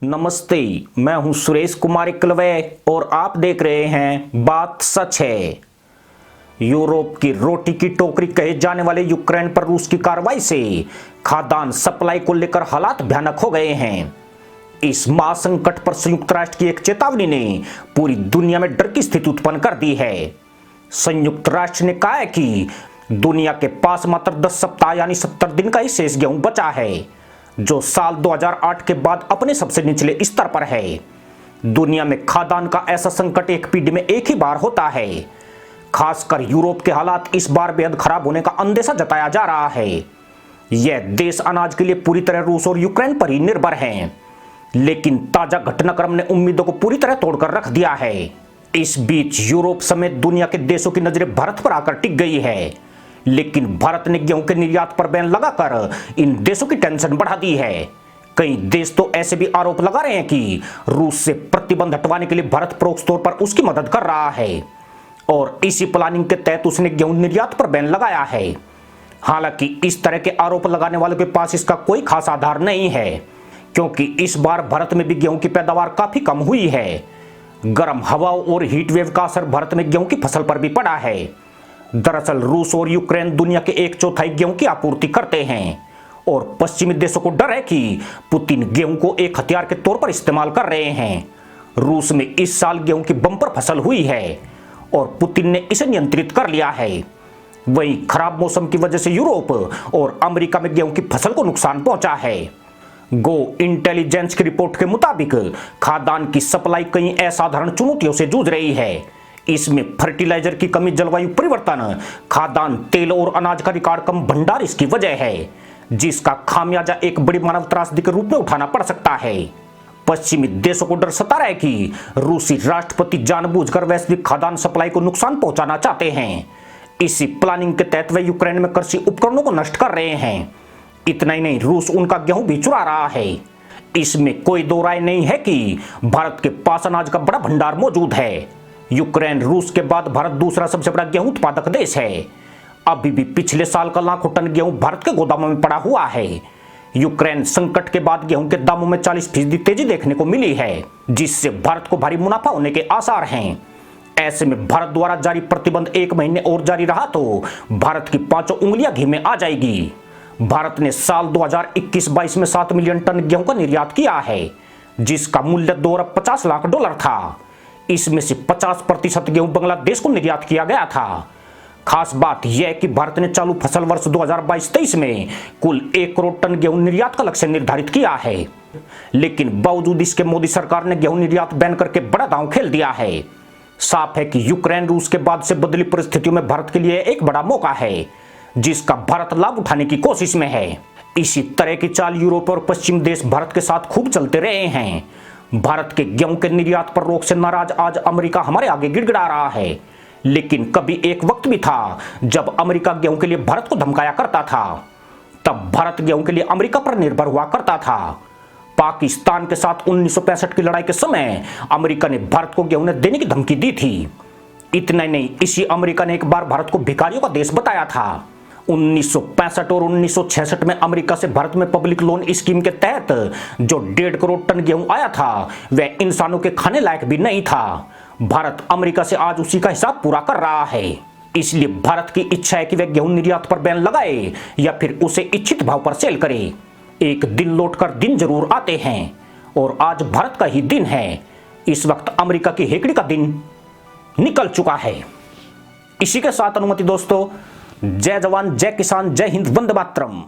नमस्ते, मैं हूं सुरेश कुमार एकलवे और आप देख रहे हैं बात सच है। यूरोप की रोटी की टोकरी कहे जाने वाले यूक्रेन पर रूस की कार्रवाई से खाद्यान्न सप्लाई को लेकर हालात भयानक हो गए हैं। इस महासंकट पर संयुक्त राष्ट्र की एक चेतावनी ने पूरी दुनिया में डर की स्थिति उत्पन्न कर दी है। संयुक्त राष्ट्र ने कहा है कि दुनिया के पास मात्र 10 सप्ताह यानी 70 दिन का ही शेष गेहूं बचा है, जो साल 2008 के बाद अपने सबसे निचले स्तर पर है। दुनिया में खाद्यान्न का ऐसा संकट एक पीढ़ी में एक ही बार होता है। खासकर यूरोप के हालात इस बार बेहद खराब होने का अंदेशा जताया जा रहा है। यह देश अनाज के लिए पूरी तरह रूस और यूक्रेन पर ही निर्भर है, लेकिन ताजा घटनाक्रम ने उम्मीदों को पूरी तरह तोड़कर रख दिया है। इस बीच यूरोप समेत दुनिया के देशों की नजरें भारत पर आकर टिक गई है, लेकिन भारत ने गेहूं के निर्यात पर बैन लगाकर इन देशों की टेंशन बढ़ा दी है। कई देश तो ऐसे भी आरोप लगा रहे हैं कि रूस से प्रतिबंध हटवाने के लिए भारत परोक्ष तौर पर उसकी मदद कर रहा है और इसी प्लानिंग के तहत उसने गेहूं निर्यात पर बैन लगाया है। हालांकि इस तरह के आरोप लगाने वालों के पास इसका कोई खास आधार नहीं है, क्योंकि इस बार भारत में भी गेहूं की पैदावार काफी कम हुई है। गर्म हवाओं और हीट वेव का असर भारत में गेहूं की फसल पर भी पड़ा है। दरअसल रूस और यूक्रेन दुनिया के 1/4 गेहूं की आपूर्ति करते हैं और पश्चिमी देशों को डर है कि पुतिन गेहूं को एक हथियार के तौर पर इस्तेमाल कर रहे हैं। रूस में इस साल गेहूं की बम्पर फसल हुई है और पुतिन ने इसे नियंत्रित कर लिया है। वहीं खराब मौसम की वजह से यूरोप और अमेरिका में गेहूं की फसल को नुकसान पहुंचा है। गो इंटेलिजेंस की रिपोर्ट के मुताबिक खाद्यान्न की सप्लाई कई असाधारण चुनौतियों से जूझ रही है। इसमें फर्टिलाइजर की कमी, जलवायु परिवर्तन, खाद्यान्न, तेल और अनाज का रिकॉर्ड कम भंडार इसकी वजह है, जिसका खामियाजा एक बड़ी मानव त्रासदी के रूप में उठाना पड़ सकता है। पश्चिमी देशों को डर सता रहा है कि रूसी राष्ट्रपति जानबूझकर वैश्विक खाद्यान्न सप्लाई को नुकसान पहुंचाना चाहते हैं। इसी प्लानिंग के तहत वे यूक्रेन में कृषि उपकरणों को नष्ट कर रहे हैं। इतना ही नहीं, रूस उनका गेहूं भी चुरा रहा है। इसमें कोई दो राय नहीं है कि भारत के पास अनाज का बड़ा भंडार मौजूद है। यूक्रेन रूस के बाद भारत दूसरा सबसे बड़ा गेहूं उत्पादक देश है। अभी भी पिछले साल का लाखों टन गेहूं भारत के गोदामों में पड़ा हुआ है। यूक्रेन संकट के बाद गेहूं के दामों में 40% तेजी देखने को मिली है, जिससे भारत को भारी मुनाफा होने के आसार हैं। ऐसे में भारत द्वारा जारी प्रतिबंध 1 महीने और जारी रहा तो भारत की 5 उंगलियां घी में आ जाएगी। भारत ने साल 2021-22 में 7 मिलियन टन गेहूं का निर्यात किया है, जिसका मूल्य $2.50 था। इसमें से 50% गेहूं बांग्लादेश को निर्यात किया गया था। खास बात यह है कि भारत ने चालू फसल वर्ष 2022-23 में कुल 1 करोड़ टन गेहूं निर्यात का लक्ष्य निर्धारित किया है, लेकिन बावजूद इसके मोदी सरकार ने गेहूं निर्यात बैन करके बड़ा दांव खेल दिया है। साफ है कि यूक्रेन रूस के बाद से बदली परिस्थितियों में भारत के लिए एक बड़ा मौका है, जिसका भारत लाभ उठाने की कोशिश में है। इसी तरह की चाल यूरोप और पश्चिम देश भारत के साथ खूब चलते रहे हैं। भारत के गेहूं के निर्यात पर रोक से नाराज आज अमेरिका हमारे आगे गिड़गिड़ा रहा है, लेकिन कभी एक वक्त भी था जब अमेरिका गेहूं के लिए भारत को धमकाया करता था। तब भारत गेहूं के लिए अमेरिका पर निर्भर हुआ करता था। पाकिस्तान के साथ 1965 की लड़ाई के समय अमेरिका ने भारत को गेहूं देने की धमकी दी थी। इतना ही नहीं, इसी अमेरिका ने एक बार भारत को भिखारियों का देश बताया था। 1965 और 1966 में अमेरिका से भारत में पब्लिक लोन स्कीम के तहत जो 1.5 करोड़ टन गेहूं आया था, वह इंसानों के खाने लायक भी नहीं था। भारत अमेरिका से आज उसी का हिसाब पूरा कर रहा है। इसलिए भारत की इच्छा है कि वह गेहूं निर्यात पर बैन लगाए या फिर उसे इच्छित भाव पर सेल करे। एक दिन लौटकर दिन जरूर आते हैं और आज भारत का ही दिन है। इस वक्त अमेरिका की हेकड़ी का दिन निकल चुका है। इसी के साथ अनुमति दोस्तों, जय जवान, जय किसान, जय हिंद, वंदे मातरम।